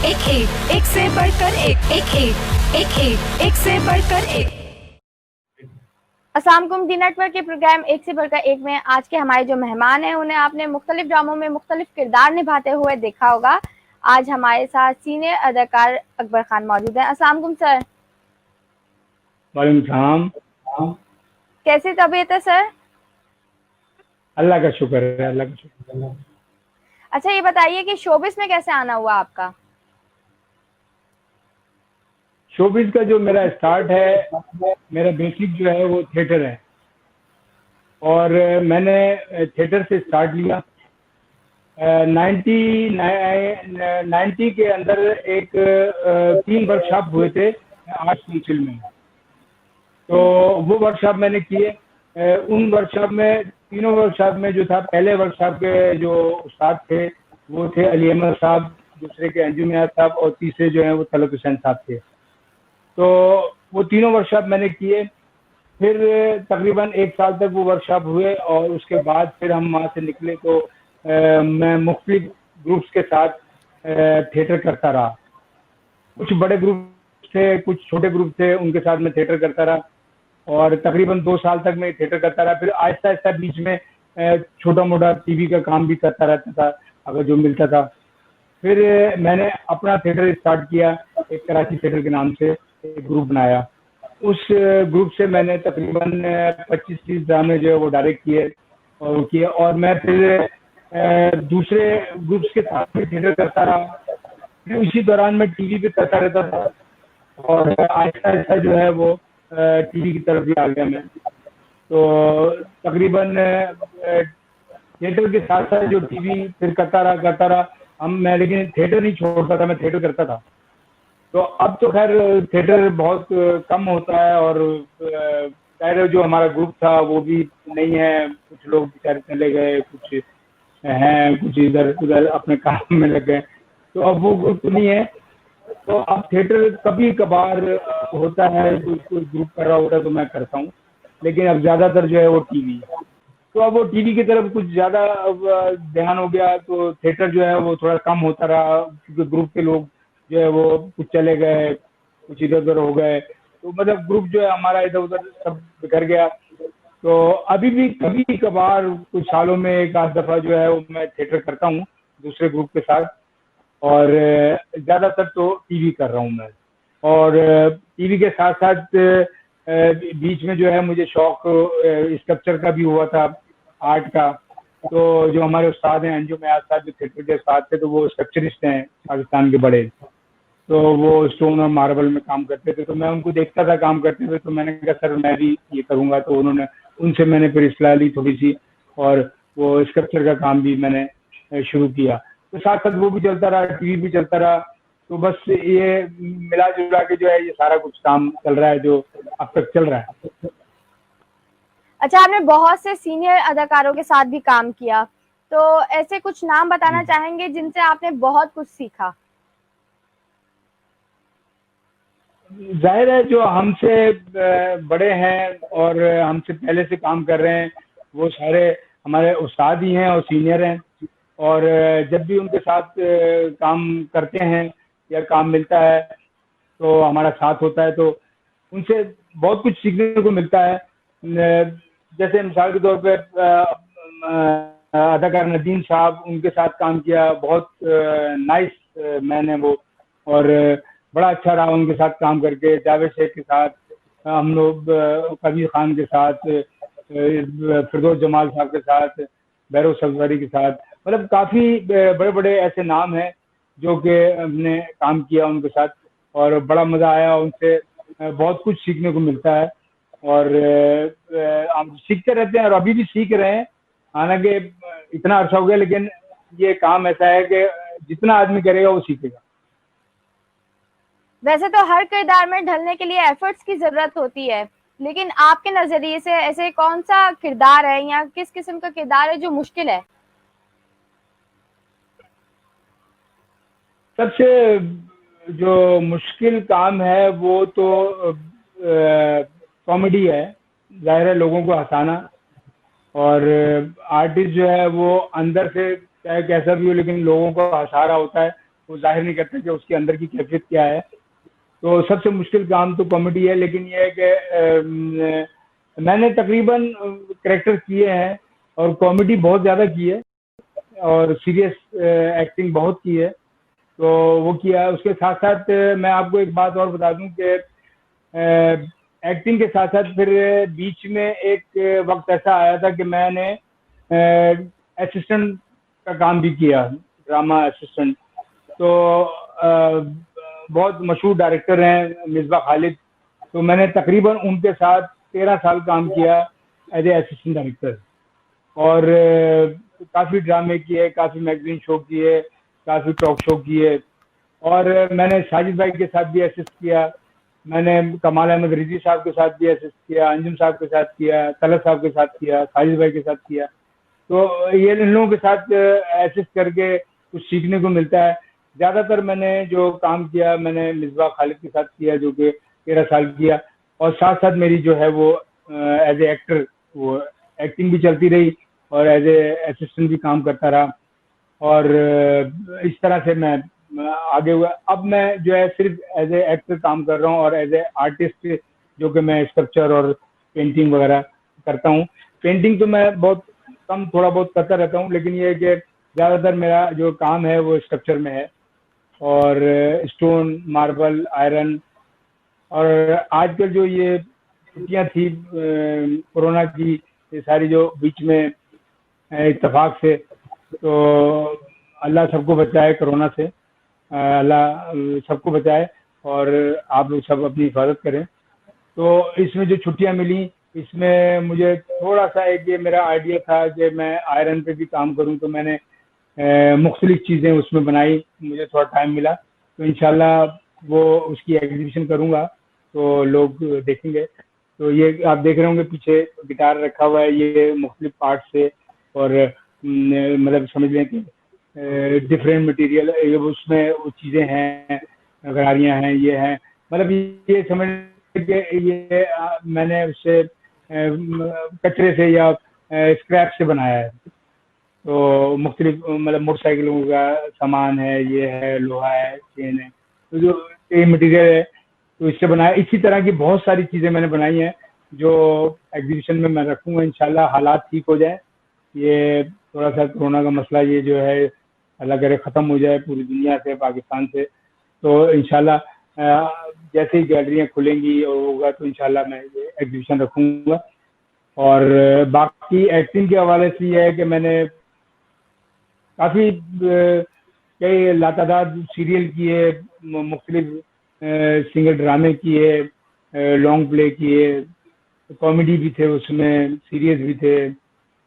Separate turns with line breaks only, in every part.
एक से बढ़कर एक से बढ़कर एक।
अस्सलाम वालेकुम। डी नेटवर्क के प्रोग्राम एक से बढ़कर एक में आज के हमारे जो मेहमान हैं उन्हें आपने मुख्तलिफ ड्रामों में मुख्तलिफ किरदार निभाते हुए देखा होगा। आज हमारे साथ सीनियर अदाकार अकबर खान मौजूद हैं। अस्सलाम वालेकुम सर।
वालेकुम सलाम।
कैसी तबीयत है सर?
अल्लाह का शुक्र है, अल्लाह का शुक्र है।
अच्छा, ये बताइए कि शोबिस में कैसे आना हुआ आपका?
शोबिज का जो मेरा स्टार्ट है, मेरा बेसिक जो है वो थिएटर है और मैंने थिएटर से स्टार्ट लिया। 90 के अंदर एक 3 वर्कशॉप हुए थे आर्ट्स काउंसिल में, तो वो वर्कशॉप मैंने किए। उन वर्कशॉप में, तीनों वर्कशॉप में जो था, पहले वर्कशॉप के जो उस्ताद थे वो थे अली अहमद साहब, दूसरे के अंजुम नियाज़ साहब और तीसरे जो हैं वो तलत हुसैन साहब थे। तो वो तीनों वर्कशॉप मैंने किए। फिर तकरीबन 1 साल तक वो वर्कशॉप हुए और उसके बाद फिर हम वहाँ से निकले तो मैं मुख्तलिफ ग्रुप्स के साथ थिएटर करता रहा। कुछ बड़े ग्रुप थे, कुछ छोटे ग्रुप थे, उनके साथ मैं थिएटर करता रहा और तकरीबन 2 साल तक मैं थिएटर करता रहा। फिर आहिस्ता आहिस्ता बीच में छोटा मोटा टीवी का काम भी करता रहता था अगर जो मिलता था। फिर मैंने अपना थिएटर स्टार्ट किया, एक कराची थिएटर के नाम से एक ग्रुप बनाया। उस ग्रुप से मैंने तकरीबन 25-30 ड्रामे जो है वो डायरेक्ट किए और मैं फिर दूसरे ग्रुप्स के साथ भी थिएटर करता रहा। फिर उसी दौरान मैं टीवी पे करता रहता था और आहिस्ता आहिस्ता जो है वो टीवी की तरफ भी आ गया मैं। तो तकरीबन थिएटर के साथ साथ जो टीवी फिर करता रहा मैं, लेकिन थिएटर नहीं छोड़ता था, मैं थिएटर करता था। तो अब तो खैर थिएटर बहुत कम होता है और खैर जो हमारा ग्रुप था वो भी नहीं है, कुछ लोग बेचारे चले गए, कुछ हैं, कुछ इधर उधर अपने काम में लग गए, तो अब वो ग्रुप नहीं है। तो अब थिएटर कभी कभार होता है, कोई ग्रुप कर रहा होता है तो मैं करता हूँ, लेकिन अब ज़्यादातर जो है वो टीवी है। तो अब वो टीवी की तरफ कुछ ज़्यादा ध्यान हो गया, तो थिएटर जो है वो थोड़ा कम होता रहा क्योंकि ग्रुप के लोग जो है वो कुछ चले गए, कुछ इधर उधर हो गए, तो मतलब ग्रुप जो है हमारा इधर उधर सब बिखर गया। तो अभी भी कभी कभार कुछ सालों में एक आध दफ़ा जो है वो मैं थिएटर करता हूँ दूसरे ग्रुप के साथ, और ज़्यादातर तो टीवी कर रहा हूँ मैं। और टीवी के साथ साथ बीच में जो है मुझे शौक स्कल्पचर का भी हुआ था, आर्ट का। तो जो हमारे उस्ताद हैं अंजुम नियाज़ साहब, जो थिएटर के उस्ताद थे, तो वो स्कल्पचरिस्ट हैं पाकिस्तान के बड़े, तो वो स्टोन और मार्बल में काम करते थे। तो मैं उनको देखता था काम करते हुए, तो मैंने कहा सर मैं भी ये करूँगा। तो उनसे मैंने फिर इस्लाह ली थोड़ी सी और वो स्कल्पचर का काम भी मैंने शुरू किया। तो साथ साथ वो भी चलता रहा, टीवी भी चलता रहा। तो बस ये मिला जुला के जो है ये सारा कुछ काम चल रहा है जो अब तक चल रहा है।
अच्छा, आपने बहुत से सीनियर अदाकारों के साथ भी काम किया, तो ऐसे कुछ नाम बताना चाहेंगे जिनसे आपने बहुत कुछ सीखा?
जाहिर है जो हमसे बड़े हैं और हमसे पहले से काम कर रहे हैं वो सारे हमारे उस्ताद ही हैं और सीनियर हैं, और जब भी उनके साथ काम करते हैं या काम मिलता है तो हमारा साथ होता है, तो उनसे बहुत कुछ सीखने को मिलता है। जैसे मिसाल के तौर पे अदाकार नदीम साहब, उनके साथ काम किया, बहुत नाइस मैन है वो, और बड़ा अच्छा रहा उनके साथ काम करके। जावेद शेख के साथ हम लोग, कबीर खान के साथ, फिरदौस जमाल साहब के साथ, बैरो सफदरी के साथ, मतलब काफ़ी बड़े बड़े ऐसे नाम हैं जो कि हमने काम किया उनके साथ और बड़ा मज़ा आया। उनसे बहुत कुछ सीखने को मिलता है और हम सीखते रहते हैं और अभी भी सीख रहे हैं। हालांकि इतना अर्सा हो गया, लेकिन ये काम ऐसा है कि जितना आदमी करेगा वो सीखेगा।
वैसे तो हर किरदार में ढलने के लिए एफर्ट्स की जरूरत होती है, लेकिन आपके नजरिए से ऐसे कौन सा किरदार है या किस किस्म का किरदार है जो मुश्किल है?
सबसे जो मुश्किल काम है वो तो कॉमेडी है। जाहिर है लोगों को हंसाना, और आर्टिस्ट जो है वो अंदर से चाहे कैसा भी हो लेकिन लोगों को हंसा रहा होता है, वो जाहिर नहीं करता कि उसके अंदर की कैफियत क्या है। तो सबसे मुश्किल काम तो कॉमेडी है, लेकिन ये है कि मैंने तकरीबन कैरेक्टर किए हैं और कॉमेडी बहुत ज़्यादा की है और सीरियस एक्टिंग बहुत की है, तो वो किया। उसके साथ साथ मैं आपको एक बात और बता दूं कि एक्टिंग के साथ साथ फिर बीच में एक वक्त ऐसा आया था कि मैंने असिस्टेंट का काम भी किया, ड्रामा असिस्टेंट। तो बहुत मशहूर डायरेक्टर हैं मिसबा खालिद, तो मैंने तकरीबन उनके साथ 13 साल काम किया एज ए असिस्टेंट डायरेक्टर। और काफ़ी ड्रामे किए, काफ़ी मैगजीन शो किए, काफ़ी टॉक शो किए, और मैंने साजिद भाई के साथ भी असिस्ट किया, मैंने कमाल अहमद रिजी साहब के साथ भी असिस्ट किया, अंजुम साहब के साथ किया, तलत साहब के साथ किया, साजिद भाई के साथ किया। तो ये इन लोगों के साथ असिस्ट करके कुछ सीखने को मिलता है। ज़्यादातर मैंने जो काम किया मैंने मिसबा खालिद के साथ किया, जो कि 13 साल किया, और साथ साथ मेरी जो है वो एज ए एक्टर वो एक्टिंग भी चलती रही और एज ए असिस्टेंट भी काम करता रहा, और इस तरह से मैं आगे हुआ। अब मैं जो है सिर्फ एज ए एक्टर काम कर रहा हूँ और एज ए आर्टिस्ट जो कि मैं स्कल्पचर और पेंटिंग वगैरह करता हूँ। पेंटिंग तो मैं बहुत कम थोड़ा बहुत करता रहता हूँ, लेकिन ये है कि ज़्यादातर मेरा जो काम है वो स्कल्पचर में है, और स्टोन, मार्बल, आयरन। और आजकल जो ये छुट्टियाँ थी कोरोना की, ये सारी जो बीच में इत्तेफाक से, तो अल्लाह सबको बचाए कोरोना से, अल्लाह सबको बचाए, और आप लोग सब अपनी हिफाजत करें। तो इसमें जो छुट्टियां मिली, इसमें मुझे थोड़ा सा एक ये मेरा आइडिया था कि मैं आयरन पे भी काम करूं, तो मैंने मुख्तलिफ चीज़ें उसमें बनाई, मुझे थोड़ा टाइम मिला, तो इंशाल्लाह वो उसकी एग्जीबिशन करूंगा तो लोग देखेंगे। तो ये आप देख रहे होंगे पीछे गिटार रखा हुआ है, ये मुख्तलिफ पार्ट से, और मतलब समझ लें कि डिफरेंट मटेरियल उसमें वो चीज़ें हैं, गरारियाँ हैं, ये हैं, मतलब ये समझ के ये मैंने उससे कचरे से या स्क्रैप से बनाया है। तो मुख्तलिफ मतलब मोटरसाइकिलों का सामान है, ये है, लोहा है, चेन है, तो जो ये मटेरियल है तो इससे बनाया। इसी तरह की बहुत सारी चीज़ें मैंने बनाई हैं जो एग्जीबिशन में मैं रखूँगा इंशाल्लाह, हालात ठीक हो जाए, ये थोड़ा सा कोरोना का मसला ये जो है अल्लाह करे ख़त्म हो जाए पूरी दुनिया से, पाकिस्तान से, तो इंशाल्लाह जैसे ही गैलरियाँ खुलेंगी और होगा तो इंशाल्लाह मैं ये एग्जीबिशन रखूँगा। और बाकी एक्टिंग के हवाले से ये है कि मैंने काफ़ी कई लातादाद सीरियल किए, मुख्तलिफ सिंगल ड्रामे किए, लॉन्ग प्ले किए, कॉमेडी भी थे उसमें, सीरियस भी थे,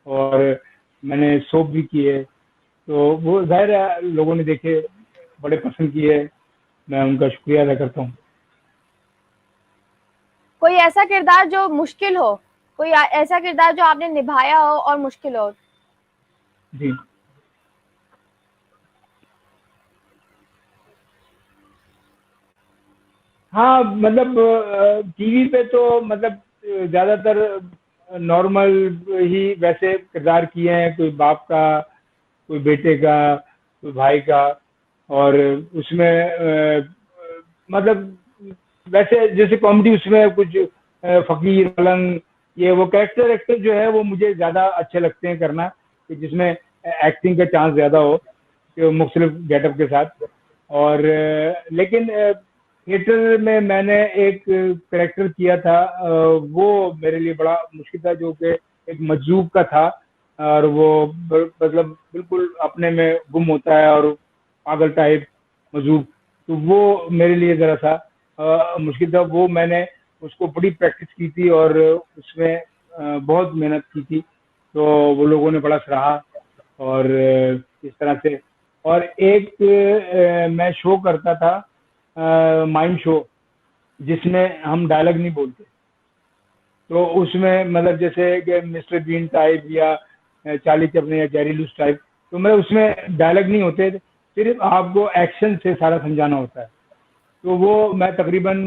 और मैंने सोप भी किए। तो वो ज़ाहिर है लोगों ने देखे, बड़े पसंद किए, मैं उनका शुक्रिया अदा करता हूँ।
कोई ऐसा किरदार जो मुश्किल हो, कोई ऐसा किरदार जो आपने निभाया हो और मुश्किल हो?
जी हाँ, मतलब टीवी पे तो मतलब ज़्यादातर नॉर्मल ही वैसे किरदार किए हैं, कोई बाप का, कोई बेटे का, कोई भाई का, और उसमें मतलब वैसे जैसे कॉमेडी उसमें कुछ फकीर, मलंग, ये वो कैरेक्टर एक्टर जो है वो मुझे ज़्यादा अच्छे लगते हैं करना, कि जिसमें एक्टिंग का चांस ज़्यादा हो, कि मुख्तलिफ गेटअप के साथ। और लेकिन थिएटर में मैंने एक कैरेक्टर किया था, वो मेरे लिए बड़ा मुश्किल था, जो कि एक मजजूब का था, और वो मतलब बिल्कुल अपने में गुम होता है और पागल टाइप मजजूब, तो वो मेरे लिए ज़रा सा मुश्किल था। वो मैंने उसको बड़ी प्रैक्टिस की थी और उसमें बहुत मेहनत की थी, तो वो लोगों ने बड़ा सराहा, और इस तरह से। और एक मैं शो करता था, माइंड शो, जिसमें हम डायलॉग नहीं बोलते, तो उसमें मतलब जैसे कि मिस्टर बीन टाइप या चार्ली चैपलिन या जेरी लूस टाइप, तो मतलब उसमें डायलॉग नहीं होते, सिर्फ आपको एक्शन से सारा समझाना होता है। तो वो मैं तकरीबन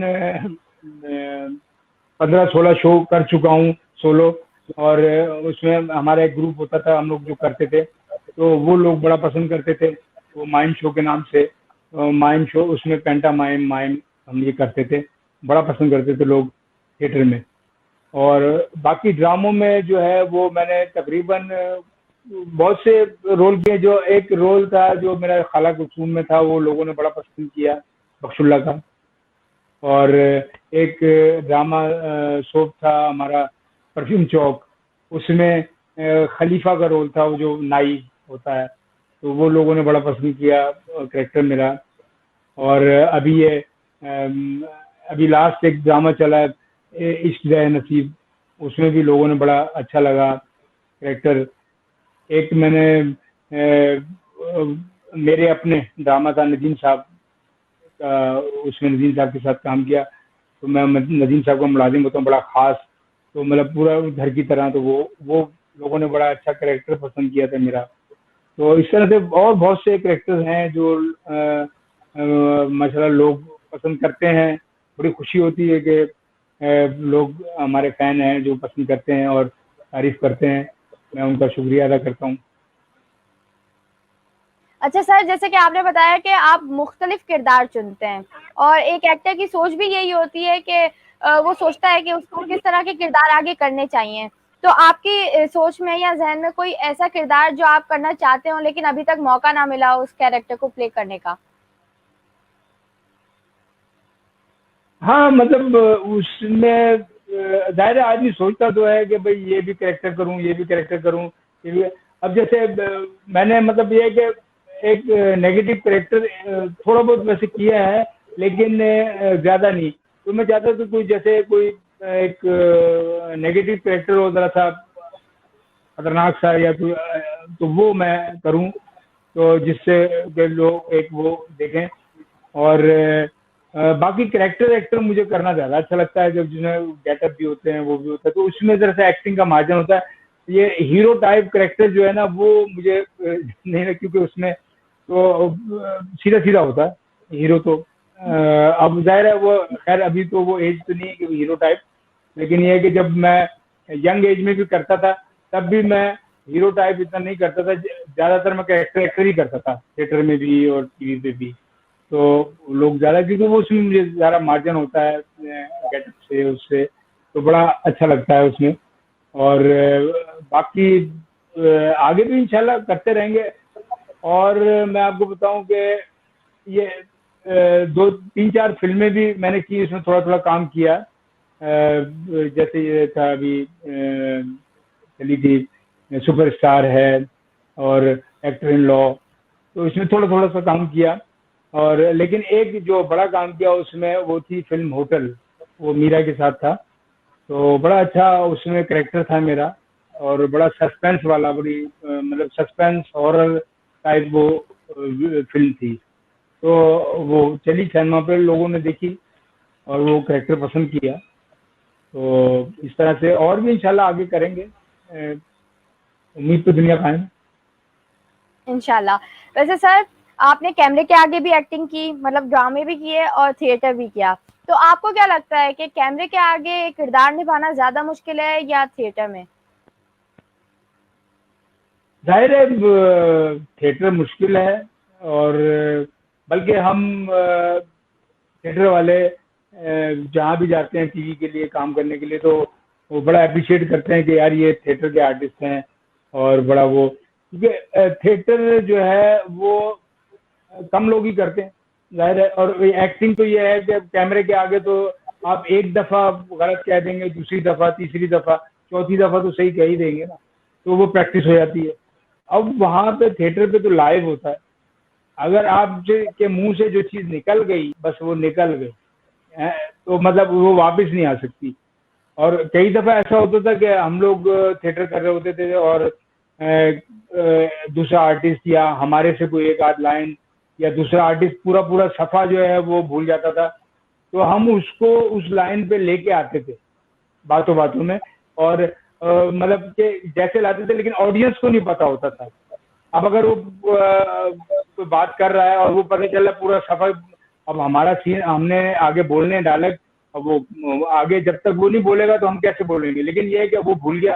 15-16 शो कर चुका हूँ सोलो, और उसमें हमारा एक ग्रुप होता था, हम लोग जो करते थे, तो वो लोग बड़ा पसंद करते थे, वो माइंड शो के नाम से। माइम शो, उसमें पेंटा माइम माइम हम ये करते थे, बड़ा पसंद करते थे लोग थिएटर में। और बाकी ड्रामों में जो है वो मैंने तकरीबन बहुत से रोल किए। जो एक रोल था जो मेरा खाला कुलसूम में था, वो लोगों ने बड़ा पसंद किया, बख्शुल्ला का। और एक ड्रामा सोप था हमारा परफ्यूम चौक, उसमें खलीफा का रोल था, वो जो नाई होता है, तो वो लोगों ने बड़ा पसंद किया कैरेक्टर मेरा। और अभी लास्ट एक ड्रामा चला है इश्क जाए नसीब, उसमें भी लोगों ने बड़ा अच्छा लगा कैरेक्टर। एक मैंने मेरे अपने ड्रामा था नदीम साहब का, उसमें नदीम साहब के साथ काम किया, तो मैं नदीम साहब का मुलाजिम होता हूँ, बड़ा खास, तो मतलब पूरा घर की तरह, तो वो लोगों ने बड़ा अच्छा कैरेक्टर पसंद किया था मेरा। तो इस तरह से और बहुत से कैरेक्टर्स हैं जो माशाल्लाह लोग पसंद करते हैं। बड़ी खुशी होती है कि लोग हमारे फैन हैं जो पसंद करते हैं और तारीफ करते हैं, मैं उनका शुक्रिया अदा करता हूँ।
अच्छा सर, जैसे कि आपने बताया कि आप मुख्तलिफ किरदार चुनते हैं और एक एक्टर की सोच भी यही होती है कि वो सोचता है कि उसको किस तरह के किरदार आगे करने चाहिए। तो आपकी सोच में या जहन में कोई ऐसा किरदार जो आप करना चाहते हो लेकिन अभी तक मौका ना मिला उस कैरेक्टर को प्ले करने का?
हाँ, मतलब उसमें जाहिर है आदमी सोचता तो है कि भाई ये भी कैरेक्टर करूं, ये भी कैरेक्टर करूं, ये भी। अब जैसे मैंने मतलब ये है कि एक नेगेटिव कैरेक्टर थोड़ा बहुत वैसे किया है, लेकिन ज्यादा नहीं। तो मैं चाहता था कोई जैसे कोई एक नेगेटिव कैरेक्टर हो, जरा सा खतरनाक सा, या तो वो मैं करूं, तो जिससे कि लोग एक वो देखें। और बाकी कैरेक्टर एक्टर मुझे करना ज्यादा अच्छा लगता है, जब जिन्हें गेटअप भी होते हैं वो भी होता है, तो उसमें जरा सा एक्टिंग का मार्जिन होता है। ये हीरो टाइप कैरेक्टर जो है ना, वो मुझे नहीं है, क्योंकि उसमें तो सीधा सीधा होता है हीरो। तो अब जाहिर है वो, खैर अभी तो वो एज तो नहीं है कि हीरो टाइप, लेकिन ये है कि जब मैं यंग एज में भी करता था तब भी मैं हीरो टाइप इतना नहीं करता था, ज्यादातर मैं कैरेक्टर एक्टर ही करता था, थिएटर में भी और टीवी पे भी। तो लोग ज्यादा, क्योंकि वो उसमें मुझे ज्यादा मार्जिन होता है गेटअप से, उससे तो बड़ा अच्छा लगता है उसमें। और बाकी आगे भी इंशाल्लाह करते रहेंगे। और मैं आपको बताऊं कि ये 2-3-4 फिल्में भी मैंने की, इसमें थोड़ा थोड़ा काम किया। जैसे ये था अभी चली थी सुपरस्टार है और एक्टर इन लॉ, तो इसमें थोड़ा थोड़ा सा काम किया। और लेकिन एक जो बड़ा काम किया उसमें वो थी फिल्म होटल, वो मीरा के साथ था, तो बड़ा अच्छा उसमें कैरेक्टर था मेरा, और बड़ा सस्पेंस वाला, बड़ी मतलब सस्पेंस हॉरर टाइप वो फिल्म थी। तो वो चली सिनेमा पे, लोगों ने देखी और वो कैरेक्टर पसंद किया। तो इस तरह से और भी इंशाल्लाह आगे करेंगे, उम्मीद तो दुनिया कायम।
इंशाल्लाह। वैसे सर, आपने कैमरे के आगे भी एक्टिंग की, मतलब ड्रामे भी किए और थिएटर भी किया, तो आपको क्या लगता है कि कैमरे के आगे किरदार निभाना ज्यादा मुश्किल है या थिएटर में?
जाहिर है थिएटर मुश्किल है, और बल्कि हम थिएटर वाले जहाँ भी जाते हैं टीवी के लिए काम करने के लिए, तो वो बड़ा अप्रिशिएट करते हैं कि यार ये थिएटर के आर्टिस्ट हैं, और बड़ा वो, क्योंकि थिएटर जो है वो कम लोग ही करते हैं, जाहिर है। और एक्टिंग तो ये है कि कैमरे के आगे तो आप एक दफा गलत कह देंगे, दूसरी दफा, तीसरी दफा, चौथी दफा तो सही कह ही देंगे ना, तो वो प्रैक्टिस हो जाती है। अब वहां पे थिएटर पे तो लाइव होता है, अगर आप के मुंह से जो चीज निकल गई, बस वो निकल गई, तो मतलब वो वापस नहीं आ सकती। और कई दफा ऐसा होता था कि हम लोग थिएटर कर रहे होते थे और दूसरा आर्टिस्ट या हमारे से कोई एक आध लाइन, या दूसरा आर्टिस्ट पूरा पूरा सफा जो है वो भूल जाता था, तो हम उसको उस लाइन पे लेके आते थे बातों बातों में, और मतलब कि जैसे लाते थे, लेकिन ऑडियंस को नहीं पता होता था। अब अगर वो कोई बात कर रहा है और वो पता चला पूरा सफा, अब हमारा सीन हमने आगे बोलने डायलॉग, अब वो आगे जब तक वो नहीं बोलेगा तो हम कैसे बोलेंगे, लेकिन ये है कि वो भूल गया,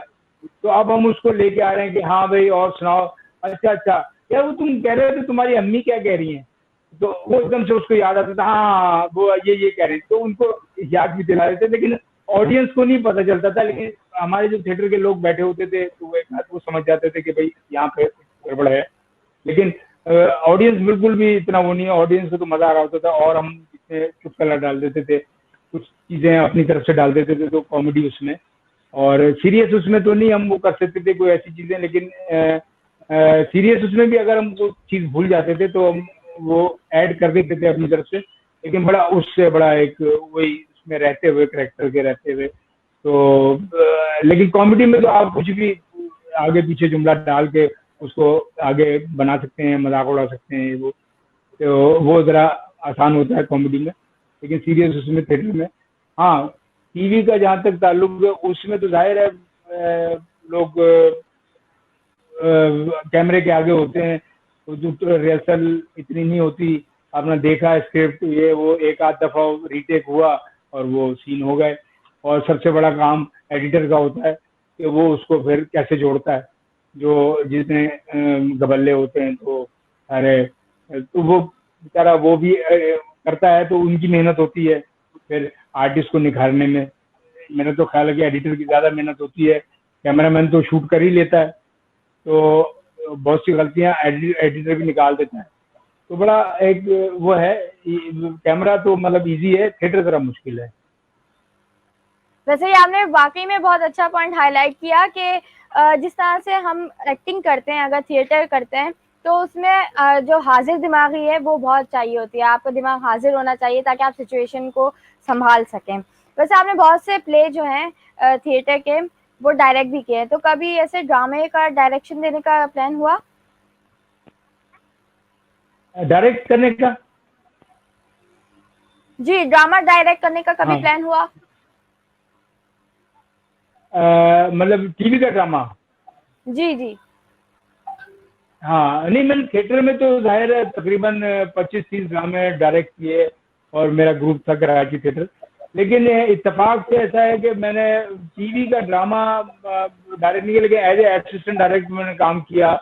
तो अब हम उसको लेके आ रहे हैं कि हाँ भाई और सुनाओ, अच्छा अच्छा यार वो तुम कह रहे हो तो तुम्हारी अम्मी क्या कह रही हैं, तो वो एकदम से उसको याद आता था, हाँ वो ये कह रहे थे, तो उनको याद भी दिला देते, लेकिन ऑडियंस को नहीं पता चलता था। लेकिन हमारे जो थिएटर के लोग बैठे होते थे तो वो एक आध वो समझ जाते थे कि भाई यहाँ पे गड़बड़ है। लेकिन ऑडियंस बिल्कुल भी इतना वो नहीं है, ऑडियंस को तो मजा आ रहा होता था, और हम इसमें चुटकुला डाल देते थे, कुछ चीजें अपनी तरफ से डाल देते थे, तो कॉमेडी उसमें, और सीरियस उसमें तो नहीं हम वो कर सकते थे कोई ऐसी चीजें। लेकिन सीरियस उसमें भी अगर हम वो चीज भूल जाते थे तो हम वो ऐड कर देते थे अपनी तरफ से। लेकिन बड़ा उससे बड़ा एक वही उसमें रहते हुए, करेक्टर के रहते हुए, तो लेकिन कॉमेडी में तो आप कुछ भी आगे पीछे जुमला डाल के उसको आगे बना सकते हैं, मजाक उड़ा सकते हैं, वो तो वो जरा आसान होता है कॉमेडी में। लेकिन सीरियस उसमें, थिएटर में, हाँ टीवी का जहाँ तक ताल्लुक है उसमें तो जाहिर है लोग कैमरे के आगे होते हैं, तो जो रिहर्सल इतनी नहीं होती। आपने देखा स्क्रिप्ट ये वो एक आध दफा रीटेक हुआ और वो सीन हो गए। और सबसे बड़ा काम एडिटर का होता है कि वो उसको फिर कैसे जोड़ता है, जो जितने गबल्ले होते हैं, तो अरे तो वो बेचारा वो भी करता है, तो उनकी मेहनत होती है फिर आर्टिस्ट को निखारने में। मेरा तो ख्याल है कि एडिटर की ज्यादा मेहनत होती है, कैमरामैन तो शूट कर ही लेता है, तो बहुत सी गलतियां एडिटर भी निकाल देता है। तो बड़ा एक वो है, कैमरा तो मतलब इजी है, थिएटर जरा मुश्किल है।
वैसे ही आपने वाकई में बहुत अच्छा पॉइंट हाईलाइट किया कि जिस तरह से हम एक्टिंग करते हैं, अगर थिएटर करते हैं, तो उसमें जो हाजिर दिमागी है वो बहुत चाहिए होती है। आपका दिमाग हाजिर होना चाहिए ताकि आप सिचुएशन को संभाल सकें। वैसे आपने बहुत से प्ले जो हैं थिएटर के वो डायरेक्ट भी किए हैं, तो कभी ऐसे ड्रामे का डायरेक्शन देने का प्लान हुआ?
डायरेक्ट करने का?
जी, ड्रामा डायरेक्ट करने का कभी
हाँ।
प्लान हुआ?
मतलब टीवी का ड्रामा?
जी जी।
हाँ नहीं, मैंने थिएटर में तो जाहिर है तकरीबन 25-30 ड्रामे डायरेक्ट किए, और मेरा ग्रुप था कराची थिएटर। लेकिन इत्तेफाक से ऐसा है कि मैंने टीवी का ड्रामा डायरेक्ट नहीं किया, लेकिन एज ए असिस्टेंट डायरेक्टर मैंने काम किया।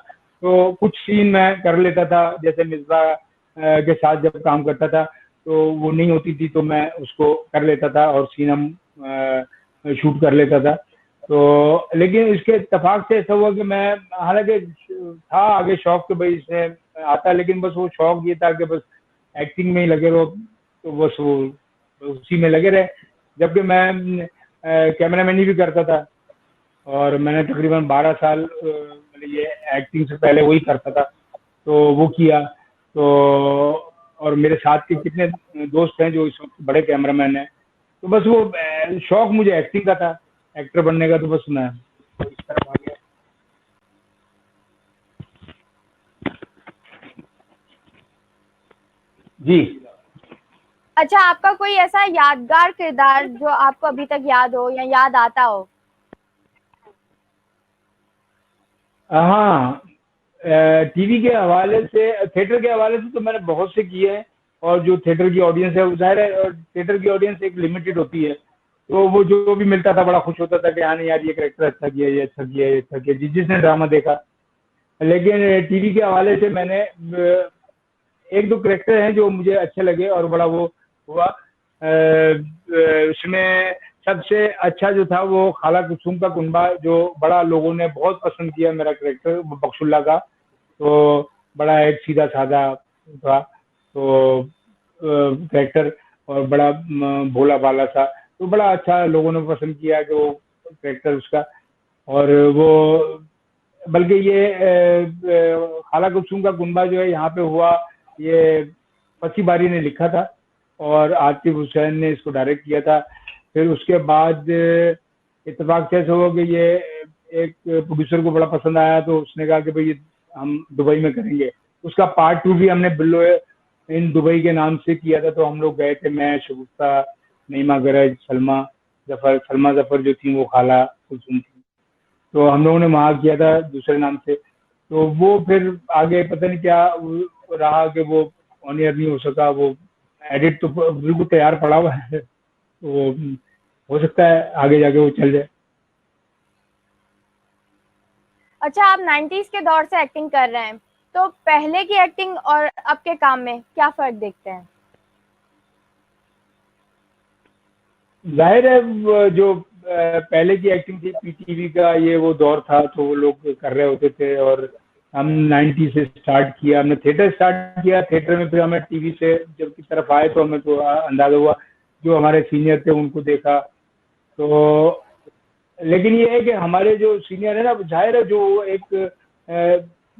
तो कुछ सीन मैं कर लेता था, जैसे मिसबा के साथ जब काम करता था तो वो नहीं होती थी तो मैं उसको कर लेता था, और सीन हम शूट कर लेता था। तो लेकिन इसके इत्तेफाक से ऐसा हुआ कि मैं, हालांकि था आगे शौक के भाई इसमें आता, लेकिन बस वो शौक ये था कि बस एक्टिंग में ही लगे रहो, तो बस वो उसी में लगे रहे। जबकि मैं कैमरामैनी भी करता था, और मैंने तकरीबन 12 साल मतलब ये एक्टिंग से पहले वही करता था, तो वो किया। तो और मेरे साथ के कितने दोस्त हैं जो इस वक्त बड़े कैमरामैन हैं, तो बस वो शौक मुझे एक्टिंग का था, एक्टर बनने का, तो बस मैं इस तरफ आ गया। जी।
अच्छा, आपका कोई ऐसा यादगार किरदार जो आपको अभी तक याद हो या याद आता हो?
हाँ, टीवी के हवाले से, थिएटर के हवाले से तो मैंने बहुत से किए हैं। और जो थिएटर की ऑडियंस है, जाहिर है थिएटर की ऑडियंस एक लिमिटेड होती है, तो वो जो भी मिलता था बड़ा खुश होता था कि हाँ नहीं यार ये करेक्टर अच्छा किया, ये अच्छा किया, ये अच्छा किया, जिसने ड्रामा देखा। लेकिन टीवी के हवाले से मैंने एक दो करेक्टर हैं जो मुझे अच्छे लगे, और बड़ा वो हुआ। उसमें सबसे अच्छा जो था वो खाला कुसुम का कुनबा, जो बड़ा लोगों ने बहुत पसंद किया मेरा करेक्टर बख्शुल्ला का। तो बड़ा एक सीधा साधा था तो करेक्टर, और बड़ा भोला भाला सा, तो बड़ा अच्छा लोगों ने पसंद किया कि वो करेक्टर उसका। और वो बल्कि ये खाला कुसुम का कुनबा जो है यहाँ पे हुआ, ये फसी बारी ने लिखा था, और आतिफ हुसैन ने इसको डायरेक्ट किया था। फिर उसके बाद इत्तेफाक से ऐसा हुआ कि ये एक प्रोड्यूसर को बड़ा पसंद आया, तो उसने कहा कि भाई हम दुबई में करेंगे। उसका पार्ट 2 भी हमने बिल्लो इन दुबई के नाम से किया था। तो हम लोग गए थे, मैं, शगुफ्ता, नईमा गरज, सलमा जफर जो थी वो खाला कुसुम थी, तो हम लोगों ने वहाँ किया था दूसरे नाम से। तो वो फिर आगे पता नहीं क्या रहा कि वो ऑन एयर नहीं हो सका। वो एडिट तो बिल्कुल तैयार पड़ा हुआ है, तो हो सकता है आगे जाके वो चल जाए।
अच्छा, आप 90s के दौर से एक्टिंग कर रहे हैं, तो पहले की एक्टिंग और अब के काम में क्या फर्क देखते हैं?
जाहिर है जो पहले की एक्टिंग थी, पीटीवी का ये वो दौर था, तो वो लोग कर रहे होते थे। और हम 90 से स्टार्ट किया, हमने थिएटर स्टार्ट किया, थिएटर में फिर हमें टीवी से जब की तरफ आए तो हमें तो अंदाजा हुआ, जो हमारे सीनियर थे उनको देखा। तो लेकिन ये है कि हमारे जो सीनियर है ना, जाहिर है जो एक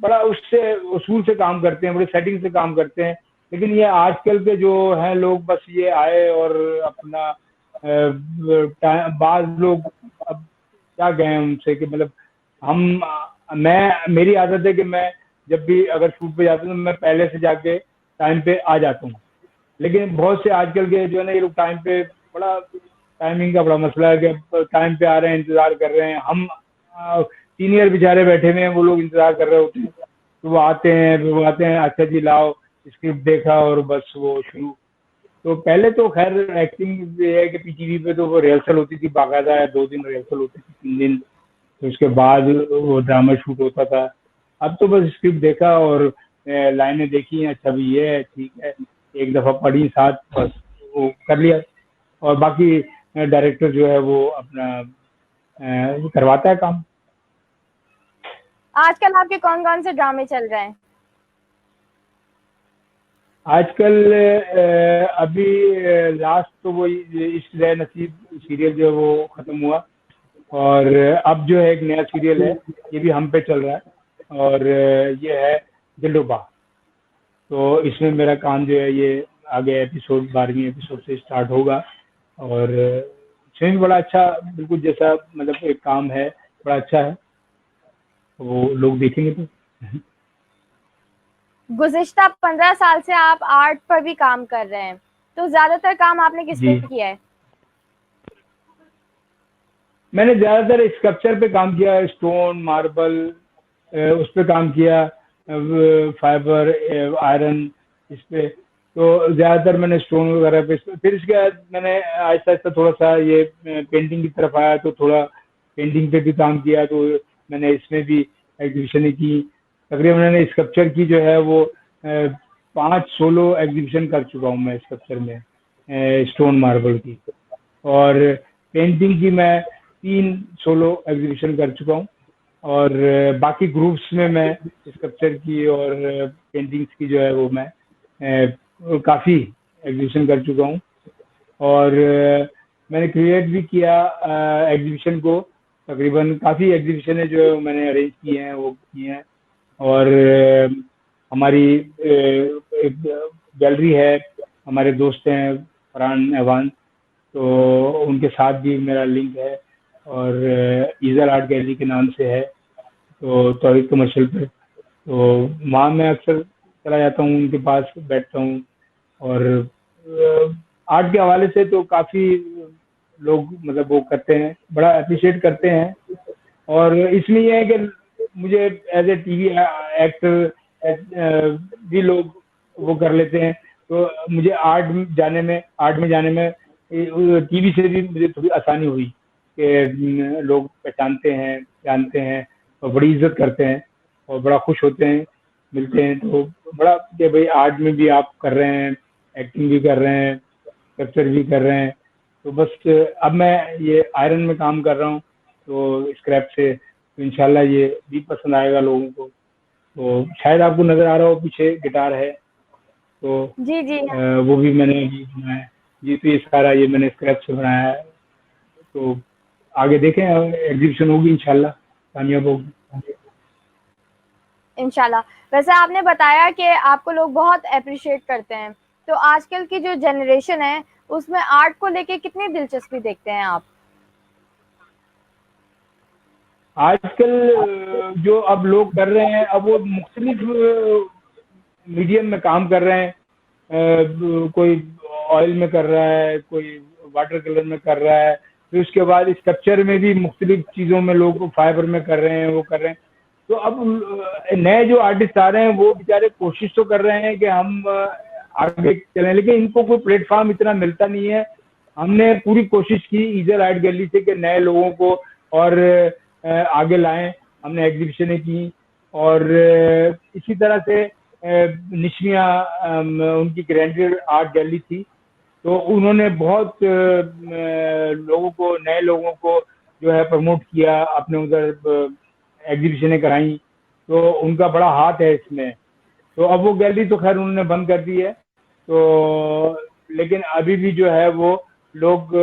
बड़ा उससे उसूल से काम करते हैं, बड़े सेटिंग से काम करते हैं। लेकिन ये आजकल के जो हैं लोग, बस ये आए और अपना बाज लोग, अब क्या कहें उनसे कि मतलब हम मेरी आदत है कि मैं जब भी अगर शूट पे जाता हूँ तो मैं पहले से जाके टाइम पे आ जाता हूँ। लेकिन बहुत से आजकल के जो है ना, ये लोग टाइम पे, बड़ा टाइमिंग का बड़ा मसला है कि टाइम पे आ रहे हैं, इंतजार कर रहे हैं। हम सीनियर बेचारे बैठे हुए हैं, वो लोग इंतजार कर रहे होते हैं, तो वो आते हैं, फिर वो आते हैं, अच्छा जी लाओ स्क्रिप्ट देखा और बस वो शुरू। तो पहले तो खैर एक्टिंग ये है कि पीटीवी पे तो वो रिहर्सल होती थी बाकायदा, 2 दिन रिहर्सल होती थी, 3 दिन, तो उसके बाद वो ड्रामा शूट होता था। अब तो बस स्क्रिप्ट देखा और लाइनें देखी हैं, अच्छा भी ये है, ठीक है, एक दफा पढ़ी साथ, बस वो कर लिया। और बाकी डायरेक्टर जो है वो अपना करवाता है काम।
आजकल आपके कौन कौन से ड्रामे चल रहे हैं?
आजकल अभी लास्ट तो वो इश्क दे नसीब सीरियल जो है वो खत्म हुआ, और अब जो है एक नया सीरियल है, ये भी हम पे चल रहा है, और ये है दिलरुबा। तो इसमें मेरा काम जो है ये आगे एपिसोड 12वीं एपिसोड से स्टार्ट होगा, और इसमें भी बड़ा अच्छा, बिल्कुल जैसा मतलब एक काम है, बड़ा अच्छा है, वो लोग देखेंगे तो।
गुज़िश्ता 15 साल से आप आर्ट पर भी काम कर रहे हैं, तो ज्यादातर काम आपने किस पे
जी,
किया है?
मैंने ज्यादातर स्कल्पचर पे काम किया, स्टोन, मार्बल, उस पे काम किया, फाइबर, आयरन, इस पे। तो ज्यादातर मैंने स्टोन वगैरह पे, फिर इसके बाद मैंने आहिस्ता आहिस्ता थोड़ा सा ये पेंटिंग की तरफ आया, तो थोड़ा पेंटिंग पे भी काम किया, तो मैंने इसमें भी एग्जीबिशन की। तकरीबन मैंने स्कल्पचर की जो है वो 5 सोलो एग्जीबिशन कर चुका हूँ मैं स्कल्पचर में, स्टोन मार्बल की। और पेंटिंग की मैं 3 सोलो एग्जीबिशन कर चुका हूँ, और बाकी ग्रुप्स में मैं स्कल्पचर की और पेंटिंग्स की जो है वो मैं काफ़ी एग्जीबिशन कर चुका हूँ। और मैंने क्रिएट भी किया एग्जीबिशन को, तकरीबन काफ़ी एग्जीबिशन है जो मैंने अरेंज किए हैं, वो किए हैं। और हमारी एक गैलरी है, हमारे दोस्त हैं फरहान एवान, तो उनके साथ भी मेरा लिंक है, और ईज़र आर्ट गैलरी के नाम से है, तो तौहीद कमर्शियल पे। तो वहाँ मैं अक्सर चला जाता हूँ, उनके पास बैठता हूँ। और आर्ट के हवाले से तो काफ़ी लोग मतलब वो करते हैं, बड़ा अप्रिशिएट करते हैं। और इसमें ये है कि मुझे एज ए टीवी एक्टर भी लोग वो कर लेते हैं, तो मुझे आर्ट में जाने में टीवी से भी मुझे थोड़ी आसानी हुई कि लोग पहचानते हैं, जानते हैं, और बड़ी इज्जत करते हैं, और बड़ा खुश होते हैं, मिलते हैं तो बड़ा कि भाई आर्ट में भी आप कर रहे हैं, एक्टिंग भी कर रहे हैं, कैप्चर भी कर रहे हैं। तो बस अब मैं ये आयरन में काम कर रहा हूँ, तो स्क्रैप से, तो इंशाल्लाह ये भी पसंद आएगा लोगों को। तो शायद आपको नज़र आ रहा हो पीछे गिटार है, तो
जी जी।
वो भी मैंने अभी बनाया है। जी, तो ये सारा ये मैंने स्क्रैप से बनाया है। तो आगे देखें, एग्जीबिशन होगी इंशाल्लाह, कामयाब होगी।
इंशाल्लाह। वैसे आपने बताया कि आपको लोग बहुत अप्रिशिएट करते हैं, तो आजकल की जो जनरेशन है उसमें आर्ट को लेके कितनी दिलचस्पी देखते हैं आप?
आजकल जो अब लोग कर रहे हैं, अब वो मुख्तलिफ मीडियम में काम कर रहे हैं। कोई ऑयल में कर रहा है, कोई वाटर कलर में कर रहा है, फिर उसके बाद स्ट्रक्चर में भी मुख्तलिफ चीज़ों में लोग फाइबर में कर रहे हैं, वो कर रहे हैं। तो अब नए जो आर्टिस्ट आ रहे हैं वो बेचारे कोशिश तो कर रहे हैं कि हम आगे चलें, लेकिन इनको कोई प्लेटफॉर्म इतना मिलता नहीं है। हमने पूरी कोशिश की ईज़र आर्ट गैलरी से कि नए लोगों को और आगे लाएं। हमने एग्जीबिशनें की, और इसी तरह से निशमिया उनकी ग्रैंड आर्ट गैलरी थी, तो उन्होंने बहुत लोगों को, नए लोगों को जो है प्रमोट किया, अपने उधर एग्जीबिशनें कराई, तो उनका बड़ा हाथ है इसमें। तो अब वो गैलरी तो खैर उन्होंने बंद कर दी है, तो लेकिन अभी भी जो है वो लोग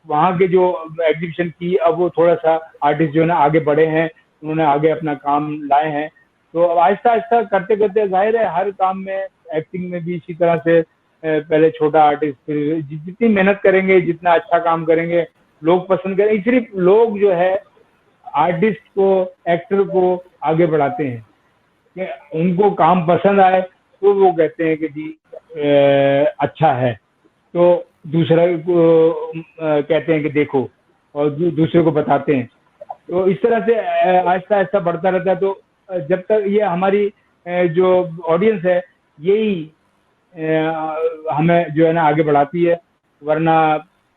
वहाँ के जो एग्जीबिशन की, अब वो थोड़ा सा आर्टिस्ट जो है ना आगे बढ़े हैं, उन्होंने आगे अपना काम लाए हैं। तो अब आहिस्ता आहिस्ता करते करते, जाहिर है हर काम में, एक्टिंग में भी इसी तरह से पहले छोटा आर्टिस्ट, फिर जितनी मेहनत करेंगे, जितना अच्छा काम करेंगे, लोग पसंद करेंगे। सिर्फ लोग जो है आर्टिस्ट को, एक्टर को आगे बढ़ाते हैं कि उनको काम पसंद आए, तो वो कहते हैं कि जी अच्छा है, तो दूसरा को कहते हैं कि देखो, और दूसरे को बताते हैं। तो इस तरह से आहिस्ता आहिस्ता बढ़ता रहता है। तो जब तक ये हमारी जो ऑडियंस है, यही हमें जो है ना आगे बढ़ाती है, वरना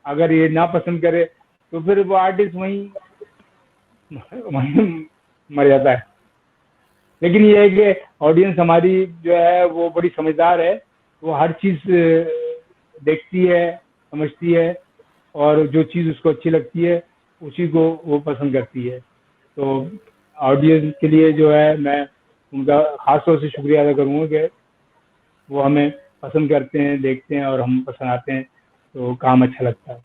अगर ये ना पसंद करे तो फिर वो आर्टिस्ट वहीं मर जाता है। लेकिन ये है कि ऑडियंस हमारी जो है वो बड़ी समझदार है, वो हर चीज देखती है, समझती है, और जो चीज उसको अच्छी लगती है उसी को वो पसंद करती है। तो ऑडियंस के लिए जो है मैं उनका खास तौर से शुक्रिया अदा करूँगा कि वो हमें पसंद करते हैं, देखते हैं, और हम पसंद आते हैं, तो काम अच्छा लगता है।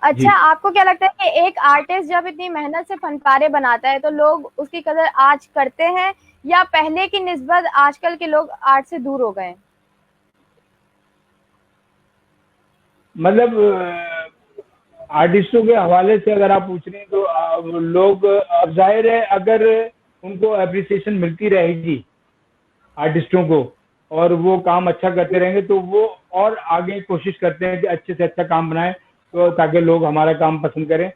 अच्छा, आपको क्या लगता है कि एक आर्टिस्ट जब इतनी मेहनत से फनपारे बनाता है तो लोग उसकी कदर आज करते हैं, या पहले की निस्बत आजकल के लोग आर्ट से दूर हो गए?
मतलब आर्टिस्टों के हवाले से अगर आप पूछ रहे हैं, तो लोग, अब जाहिर है अगर उनको अप्रिसिएशन मिलती रहेगी आर्टिस्टों को, और वो काम अच्छा करते रहेंगे, तो वो और आगे कोशिश करते हैं कि अच्छे से अच्छा काम बनाएं, तो ताकि लोग हमारा काम पसंद करें।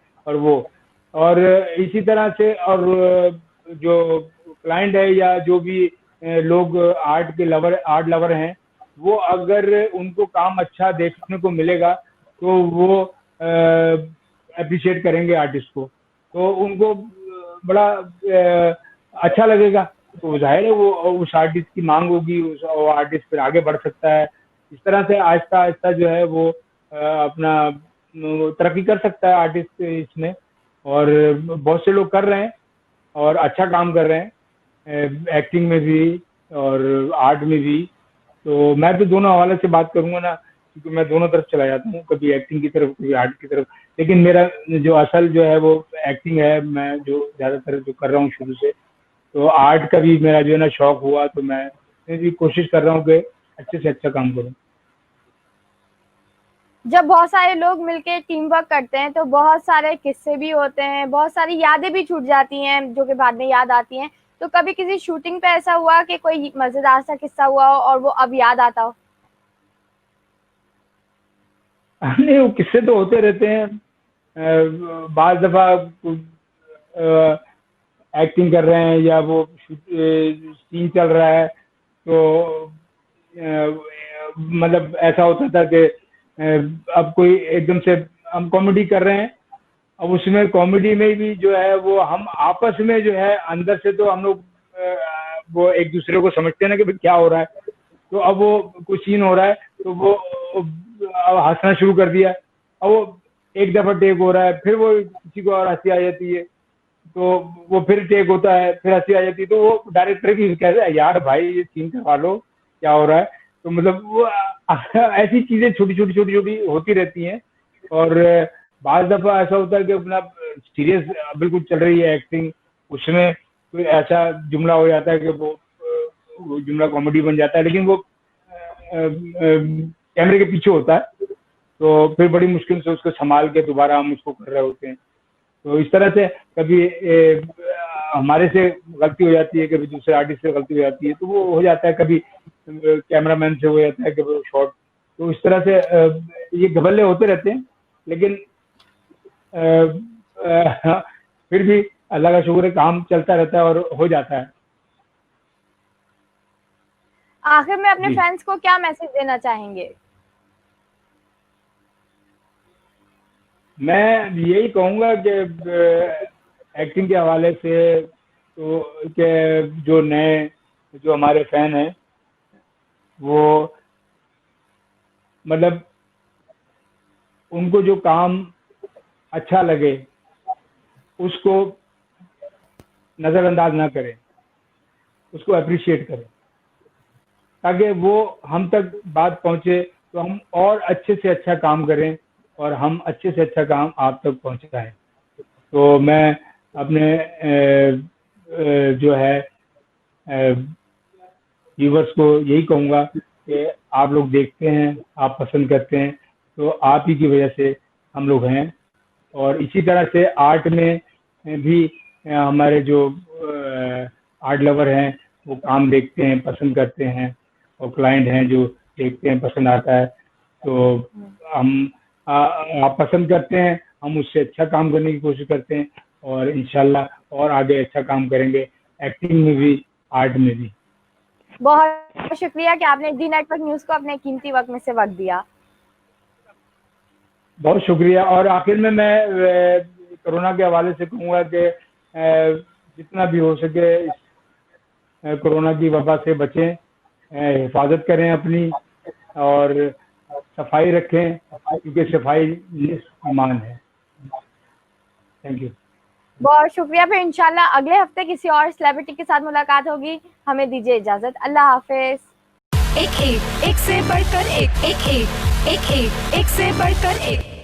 और इसी तरह से, और जो क्लाइंट है या जो भी लोग आर्ट लवर हैं, वो अगर उनको काम अच्छा देखने को मिलेगा तो वो अप्रिशिएट करेंगे आर्टिस्ट को, तो उनको बड़ा अच्छा लगेगा। तो जाहिर है वो उस आर्टिस्ट की मांग होगी, वो आर्टिस्ट फिर आगे बढ़ सकता है। इस तरह से आहिस्ता आहिस्ता जो है वो अपना तरक्की कर सकता है आर्टिस्ट इसमें, और बहुत से लोग कर रहे हैं और अच्छा काम कर रहे हैं, एक्टिंग में भी और आर्ट में भी। तो मैं तो दोनों हवाले से बात करूंगा ना, क्योंकि मैं दोनों तरफ चला जाता हूँ, कभी एक्टिंग की तरफ, कभी आर्ट की तरफ। लेकिन मेरा जो असल जो है वो एक्टिंग है, मैं जो ज़्यादातर जो कर रहा हूँ शुरू से। तो आर्ट का भी मेरा जो है ना शौक हुआ, तो मैं भी कोशिश कर रहा हूँ कि अच्छे से अच्छा काम करूँ।
जब बहुत सारे लोग मिलके टीम वर्क करते हैं तो बहुत सारे किस्से भी होते हैं, बहुत सारी यादें भी छूट जाती हैं जो कि बाद में याद आती हैं। तो कभी किसी शूटिंग पे ऐसा हुआ कि कोई मजेदार सा किस्सा हुआ हो और वो अब याद आता हो?
नहीं, वो किस्से तो होते रहते हैं। बाज दफा एक्टिंग कर रहे हैं या वो सीन चल रहा है, तो मतलब ऐसा होता था कि अब कोई एकदम से हम कॉमेडी कर रहे हैं, अब उसमें कॉमेडी में भी जो है वो हम आपस में जो है अंदर से तो हम लोग वो एक दूसरे को समझते हैं ना कि भाई क्या हो रहा है। तो अब वो कोई सीन हो रहा है, तो वो हंसना शुरू कर दिया। अब वो एक दफा टेक हो रहा है, फिर वो किसी को और हंसी आ जाती है, तो वो फिर टेक होता है, फिर हंसी आ जाती है, तो वो डायरेक्टर भी कहता है यार भाई ये सीन करवा लो, क्या हो रहा है। तो मतलब वो ऐसी चीजें छोटी छोटी होती रहती हैं। और बाज दफा ऐसा होता है कि अपना सीरियस बिल्कुल चल रही है एक्टिंग, उसमें कोई ऐसा जुमला हो जाता है कि वो जुमला कॉमेडी बन जाता है, लेकिन वो कैमरे के पीछे होता है, तो फिर बड़ी मुश्किल से उसको संभाल के दोबारा हम उसको कर रहे होते हैं। तो इस तरह से कभी हमारे से गलती हो जाती है, कभी दूसरे आर्टिस्ट से गलती हो जाती है, तो वो हो जाता है, कभी कैमरामैन से हो जाता है, कभी शॉट। तो इस तरह से ये घबल्ले होते रहते हैं, लेकिन फिर भी अल्लाह का शुक्र है, काम चलता रहता है और हो जाता है।
आखिर में अपने फैंस को क्या मैसेज देना चाहेंगे?
मैं यही कहूंगा कि एक्टिंग के हवाले से तो के जो नए जो हमारे फैन हैं वो मतलब उनको जो काम अच्छा लगे उसको नज़रअंदाज ना करें, उसको अप्रिशिएट करें, ताकि वो हम तक बात पहुंचे तो हम और अच्छे से अच्छा काम करें और हम अच्छे से अच्छा काम आप तक पहुंचाएं। तो मैं अपने जो है व्यूवर्स को यही कहूँगा कि आप लोग देखते हैं, आप पसंद करते हैं, तो आप ही की वजह से हम लोग हैं। और इसी तरह से आर्ट में भी हमारे जो आर्ट लवर हैं वो काम देखते हैं, पसंद करते हैं, और क्लाइंट हैं जो देखते हैं, पसंद आता है, तो हम आप पसंद करते हैं, हम उससे अच्छा काम करने की कोशिश करते हैं और इंशाल्लाह और आगे अच्छा काम करेंगे, एक्टिंग में भी, आर्ट में भी।
बहुत शुक्रिया कि आपने डी नेटवर्क न्यूज को अपने कीमती वक्त में से वक्त दिया।
बहुत शुक्रिया। और आखिर में मैं कोरोना के हवाले से कहूँगा कि जितना भी हो सके इस कोरोना की वबा से बचें, हिफाजत करें अपनी और सफाई रखें, क्योंकि सफाई ईमान है। Thank you.
बहुत शुक्रिया। फिर इंशाल्लाह अगले हफ्ते किसी और सेलिब्रिटी के साथ मुलाकात होगी। हमें दीजिए इजाजत। अल्लाह हाफिज।
एक से बढ़कर एक से बढ़कर एक।